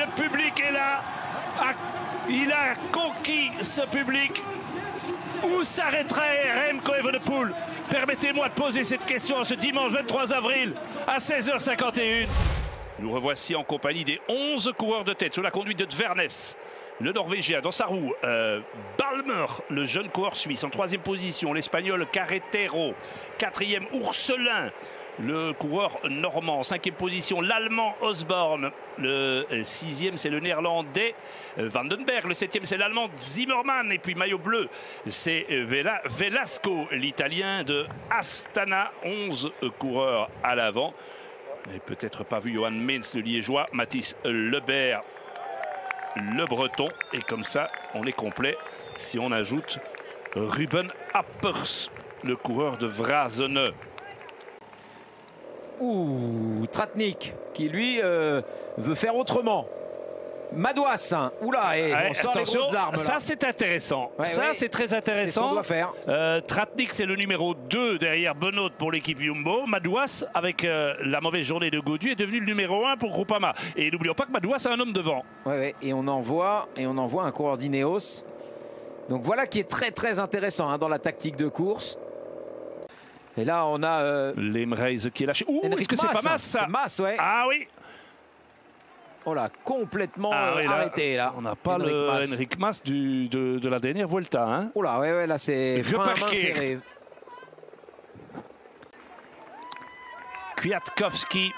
le public est là. Il a conquis ce public. Où s'arrêterait Remco Evenepoel? Permettez-moi de poser cette question ce dimanche 23 avril à 16h51. Nous revoici en compagnie des 11 coureurs de tête sous la conduite de Dvernes, le Norvégien. Dans sa roue, Balmer, le jeune coureur suisse. En troisième position, l'Espagnol Carretero. Quatrième, Ourselin, le coureur normand. En cinquième position, l'Allemand Osborne. Le sixième, c'est le Néerlandais Vandenberg. Le septième, c'est l'Allemand Zimmermann. Et puis maillot bleu, c'est Velasco, l'Italien de Astana. 11 coureurs à l'avant. Et peut-être pas vu Johan Meens, le Liégeois, Mathis Lebert, le Breton. Et comme ça, on est complet si on ajoute Ruben Appers, le coureur de Vrazene. Ouh, Tratnik, qui lui veut faire autrement. Madouas, hein. Oula, et on sort les grosses armes. Ça, c'est intéressant. Ouais, ça, c'est très intéressant. C'est ce qu'on doit faire. Tratnik, c'est le numéro 2 derrière Benoît pour l'équipe Jumbo. Madouas, avec la mauvaise journée de Gaudu, est devenu le numéro 1 pour Groupama. Et n'oublions pas que Madouas a un homme devant. Ouais, et on envoie un coureur d'Ineos. Donc voilà qui est très très intéressant hein, dans la tactique de course. Et là, on a l'Emraze qui est lâché. Ouh, est-ce que c'est pas Mas, ça? Mas, ouais. Ah oui. Oh là, complètement arrêté là. On n'a pas le Henrik Mas de la dernière Vuelta. Hein. Oh là, ouais, là c'est serré. Kwiatkowski.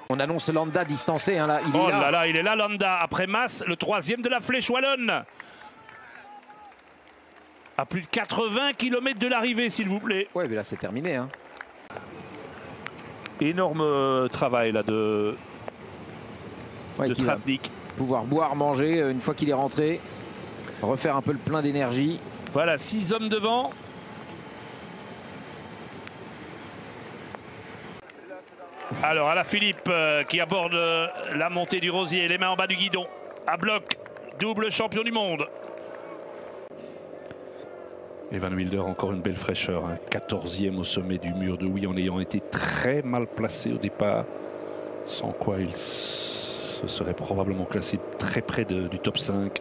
On annonce Landa distancé. Hein, là. Il est là, Landa. Après Mas, le troisième de la Flèche Wallonne. À plus de 80 km de l'arrivée, s'il vous plaît. Ouais, mais là c'est terminé. Hein. Énorme travail là de Tratnik. Pouvoir boire, manger une fois qu'il est rentré. Refaire un peu le plein d'énergie. Voilà, 6 hommes devant. Alors Alaphilippe qui aborde la montée du Rosier, les mains en bas du guidon. À bloc, double champion du monde. Et Van Wilder, encore une belle fraîcheur, hein. 14e au sommet du mur de Huy en ayant été très mal placé au départ, sans quoi il se serait probablement classé très près du top 5.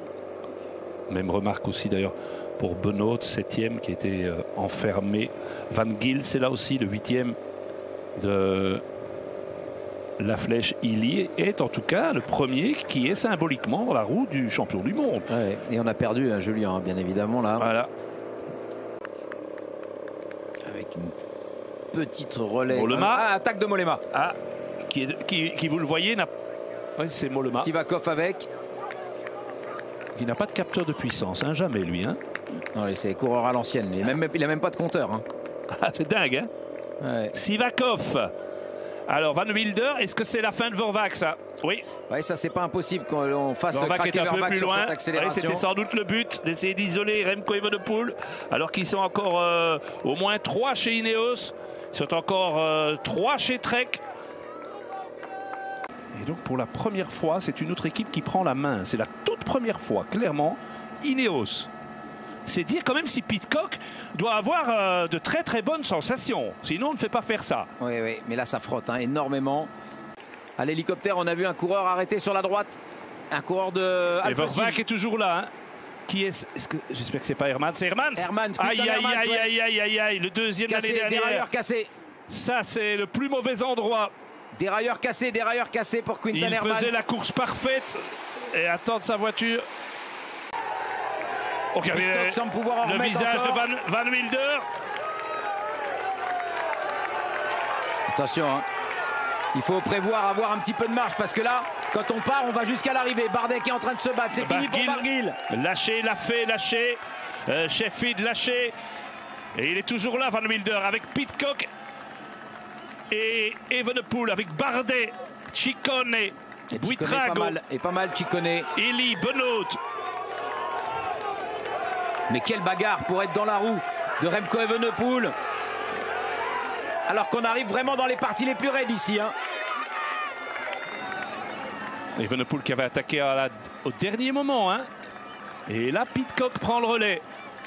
Même remarque aussi d'ailleurs pour Benoît, 7e qui a été enfermé. Van Gils, c'est là aussi le 8e de la Flèche. Il est en tout cas le premier qui est symboliquement dans la roue du champion du monde. Ouais, et on a perdu Julien, hein, bien évidemment là. Voilà. Une petite relais. Mollema. Ah, attaque de Mollema. Ah, qui vous le voyez, oui, c'est Mollema. Sivakov avec. Il n'a pas de capteur de puissance, hein, jamais lui. Hein. Non, c'est coureur à l'ancienne. Il a même pas de compteur. Hein. Ah, c'est dingue, hein. Ouais. Sivakov. Alors, Van Wilder, est-ce que c'est la fin de Vorvac, ça? Oui. Oui, ça, c'est pas impossible qu'on fasse craquer un peu plus sur loin. cette accélération. C'était sans doute le but d'essayer d'isoler Remco Evenepoel, alors qu'ils sont encore au moins 3 chez Ineos. Ils sont encore 3 chez Trek. Et donc, pour la première fois, c'est une autre équipe qui prend la main. C'est la toute première fois, clairement, Ineos. C'est dire quand même si Pidcock doit avoir de très très bonnes sensations. Sinon, on ne fait pas faire ça. Oui, oui, mais là, ça frotte hein, énormément. À l'hélicoptère, on a vu un coureur arrêté sur la droite. Un coureur de Et Vorvac est toujours là. Hein. Qui est que j'espère que c'est pas Hermans. C'est Hermans. Aïe, le deuxième de l'année dernière. Dérailleur cassé. Ça, c'est le plus mauvais endroit. Dérailleur cassé pour Quinton Hermans. Il faisait la course parfaite et attendre sa voiture. Ok, sans pouvoir le visage encore. De Van Wilder. Attention, hein. Il faut prévoir avoir un petit peu de marge parce que là, quand on part, on va jusqu'à l'arrivée. Bardet qui est en train de se battre. C'est fini pour Barguil. Lâché, lâché. Sheffield lâché. Et il est toujours là, Van Wilder, avec Pidcock et Evenepoel, avec Bardet, Ciccone, Buitrago. Et pas mal Ciccone. Eli, Benoît. Mais quelle bagarre pour être dans la roue de Remco Evenepoel. Alors qu'on arrive vraiment dans les parties les plus raides ici. Hein. Evenepoel qui avait attaqué au dernier moment. Hein. Et là, Pidcock prend le relais.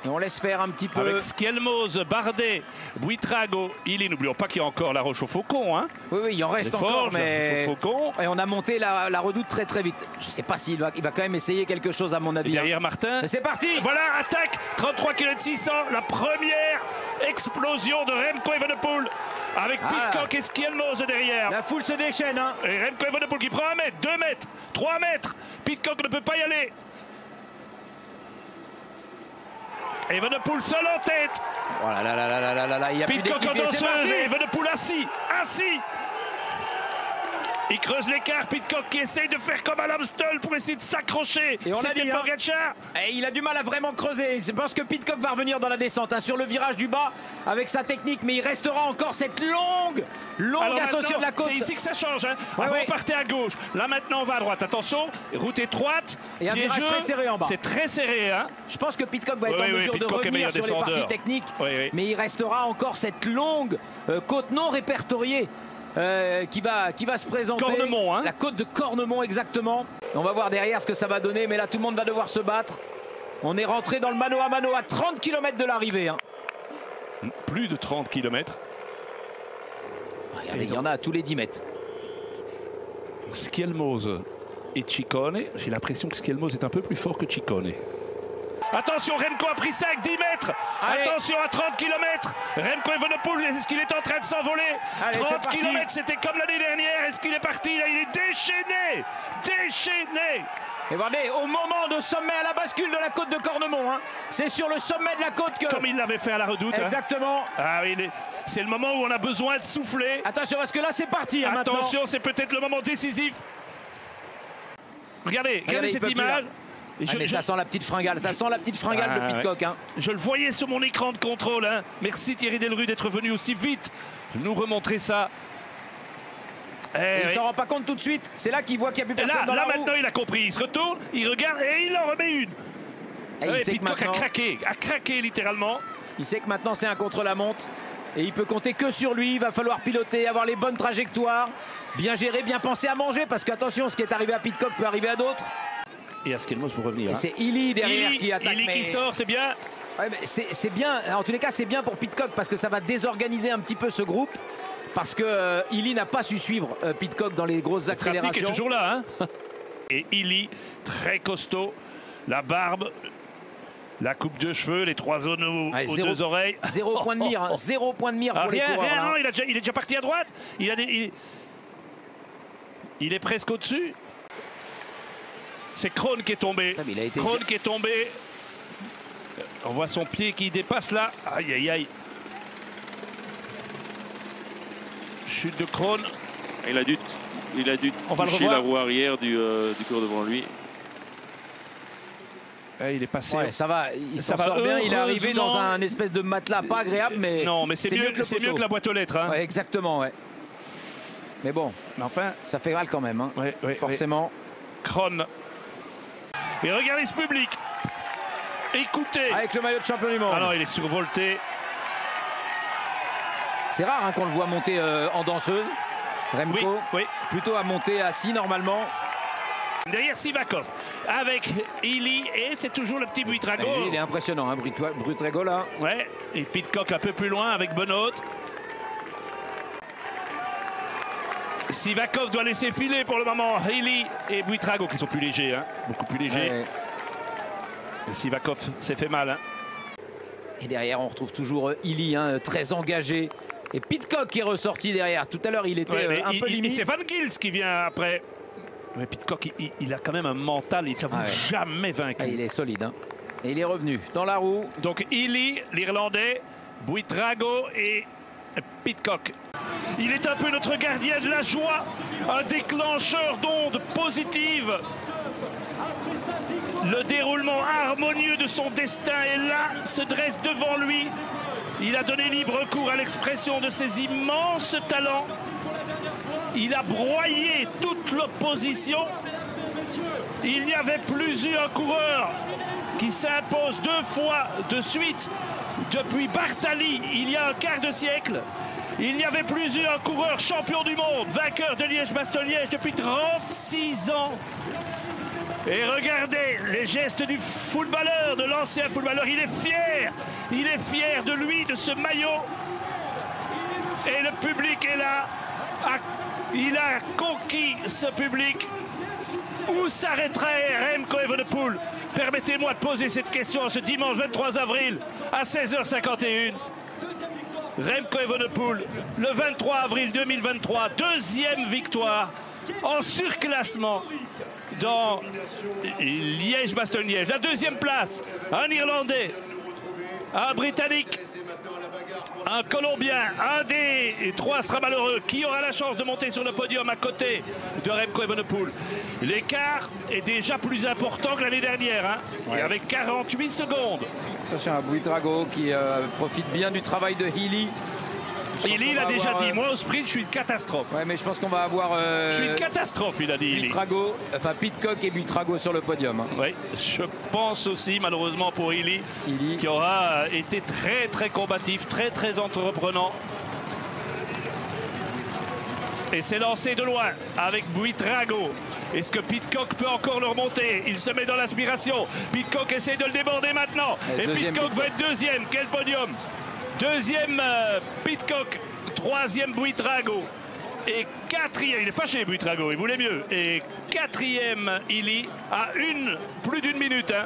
Et on laisse faire un petit peu. Avec Skelmos, Bardet, Buitrago, Illy. N'oublions pas qu'il y a encore la Roche au Faucon. Hein. Oui, il en reste encore, mais Faucon. Et on a monté la redoute très vite. Je ne sais pas s'il va quand même essayer quelque chose à mon avis. Et derrière Martin. C'est parti. Voilà, attaque, 33 km 600, la première explosion de Remco Evenepoel. Avec Pidcock et Skelmos derrière. La foule se déchaîne. Hein. Et Remco Evenepoel qui prend 1 mètre, 2 mètres, 3 mètres. Pidcock ne peut pas y aller. Evenepoel seul en tête. Oh là là là là là là là, il y a Pidcock en danseuse et Evenepoel assis. Il creuse l'écart, Pidcock qui essaye de faire comme à l'Amstel pour essayer de s'accrocher. Et on l'a dit, Pogacar. Et il a du mal à vraiment creuser. Je pense que Pidcock va revenir dans la descente sur le virage du bas avec sa technique, mais il restera encore cette longue ascension de la côte. C'est ici que ça change. Hein. Avant, on partait à gauche. Là, maintenant, on va à droite. Attention, route étroite. Et un virage très serré en bas. C'est très serré. Hein. Je pense que Pidcock va être en mesure de revenir sur les parties techniques. Mais il restera encore cette longue côte non répertoriée. Qui va se présenter. Cornemont, hein. La côte de Cornemont, exactement. On va voir derrière ce que ça va donner, mais là tout le monde va devoir se battre. On est rentré dans le mano à mano à 30 km de l'arrivée. Hein. Plus de 30 km. Regardez, il y en a à tous les 10 mètres. Skelmos et Ciccone. J'ai l'impression que Skelmos est un peu plus fort que Ciccone. Attention, Remco a pris ça avec 10 mètres. Allez. Attention à 30 km. Remco Evenepoel, est-ce qu'il est en train de s'envoler? 30 km, c'était comme l'année dernière. Est-ce qu'il est parti? Là, il est déchaîné. Et regardez, au moment de sommet à la bascule de la côte de Cornemont, hein, c'est sur le sommet de la côte que... Comme il l'avait fait à la Redoute. Exactement. Hein. Ah oui, c'est le moment où on a besoin de souffler. Attention, parce que là, c'est parti. Hein, attention, c'est peut-être le moment décisif. Regardez cette image. Ça sent la petite fringale, de Pidcock. Hein. Je le voyais sur mon écran de contrôle. Hein. Merci Thierry Delru d'être venu aussi vite nous remontrer ça. Il s'en rend pas compte tout de suite. C'est là qu'il voit qu'il n'y a plus personne dans la roue. Là maintenant il a compris. Il se retourne, il regarde et il en remet une. Pidcock a craqué littéralement. Il sait que maintenant c'est un contre-la-montre. Et il peut compter que sur lui. Il va falloir piloter, avoir les bonnes trajectoires. Bien gérer, bien penser à manger. Parce qu'attention, ce qui est arrivé à Pidcock peut arriver à d'autres. Et à Skelmos pour revenir. Et c'est Illy derrière qui attaque. Illy qui sort, c'est bien. Ouais, c'est bien. En tous les cas, c'est bien pour Pidcock parce que ça va désorganiser un petit peu ce groupe. Parce que Illy n'a pas su suivre Pidcock dans les grosses accélérations. Tratnik est toujours là. Hein. Et Illy, très costaud. La barbe, la coupe de cheveux, les 3 zones aux 2 oreilles. 0 point de mire. Hein. 0 point de mire pour les coureurs. Non, il est déjà parti à droite. Il est presque au-dessus. C'est Krohn qui est tombé. Qui est tombé. On voit son pied qui dépasse là. Aïe, aïe, aïe. Chute de Krohn. Il a dû toucher la roue arrière du cours devant lui. Il est passé. Ouais, ça va. Il s'en sort bien. Il est arrivé dans un espèce de matelas pas agréable, mais. Non, mais c'est mieux que la boîte aux lettres. Hein. Ouais, exactement, ouais. Mais bon. Mais enfin. Ça fait mal quand même. Hein. Forcément. Krohn. Et regardez ce public. Écoutez. Avec le maillot de champion du monde. Ah non, il est survolté. C'est rare qu'on le voit monter en danseuse. Remco, plutôt à monter assis normalement. Derrière Sivakov, avec Illy et c'est toujours le petit Buitrago. Il est impressionnant, hein, Buitrago là. Ouais, et Pidcock un peu plus loin avec Benoît. Sivakov doit laisser filer pour le moment Illy et Buitrago qui sont plus légers, hein, beaucoup plus légers. Ouais. Sivakov s'est fait mal. Hein. Et derrière, on retrouve toujours Illy, hein, très engagé. Et Pidcock qui est ressorti derrière. Tout à l'heure, il était un peu limite. C'est Van Gils qui vient après. Mais Pidcock, il a quand même un mental. Il ne s'avoue jamais vaincu. Il est solide. Hein. Et il est revenu dans la roue. Donc Illy, l'Irlandais, Buitrago et Pidcock. Il est un peu notre gardien de la joie. Un déclencheur d'ondes positives. Le déroulement harmonieux de son destin est là, se dresse devant lui. Il a donné libre cours à l'expression de ses immenses talents. Il a broyé toute l'opposition. Il n'y avait plus eu un coureur qui s'impose 2 fois de suite depuis Bartali il y a un quart de siècle. Il n'y avait plus eu un coureur champion du monde, vainqueur de Liège-Bastogne-Liège depuis 36 ans. Et regardez les gestes du footballeur, de l'ancien footballeur. Il est fier de lui, de ce maillot. Et le public est là. Il a conquis ce public. Où s'arrêterait Remco Evenepoel? Permettez-moi de poser cette question ce dimanche 23 avril à 16h51. Remco Evenepoel, le 23 avril 2023, deuxième victoire en surclassement dans Liège-Bastogne-Liège. La deuxième place, un Irlandais, un Britannique, un Colombien, un des trois sera malheureux. Qui aura la chance de monter sur le podium à côté de Remco Evenepoel? L'écart est déjà plus important que l'année dernière, hein, ouais. Et avec 48 secondes. Attention à Buitrago qui profite bien du travail de Healy. Healy, il a déjà dit, moi au sprint, je suis une catastrophe. Ouais, mais je pense qu'on va avoir... je suis une catastrophe, il a dit. Buitrago, enfin Pidcock et Buitrago sur le podium. Hein. Oui, je pense aussi, malheureusement pour Healy, qui aura été très, très combatif, très, très entreprenant. Et c'est lancé de loin avec Buitrago. Est-ce que Pidcock peut encore le remonter? Il se met dans l'aspiration. Pidcock essaie de le déborder maintenant. Et Pidcock va être deuxième. Quel podium? Deuxième Pidcock, troisième Buitrago et quatrième, il est fâché Buitrago, il voulait mieux, et quatrième Healy à plus d'une minute. Hein.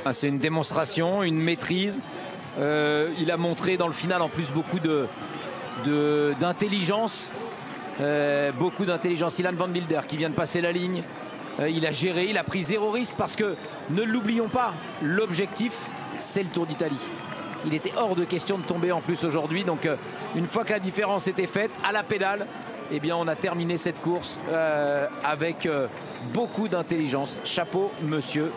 Ah, c'est une démonstration, une maîtrise. Il a montré dans le final en plus beaucoup d'intelligence. Beaucoup d'intelligence. Ilan Van Wilder qui vient de passer la ligne. Il a géré, il a pris zéro risque parce que, ne l'oublions pas, l'objectif c'est le Tour d'Italie. Il était hors de question de tomber en plus aujourd'hui. Donc une fois que la différence était faite à la pédale, eh bien on a terminé cette course avec beaucoup d'intelligence. Chapeau monsieur.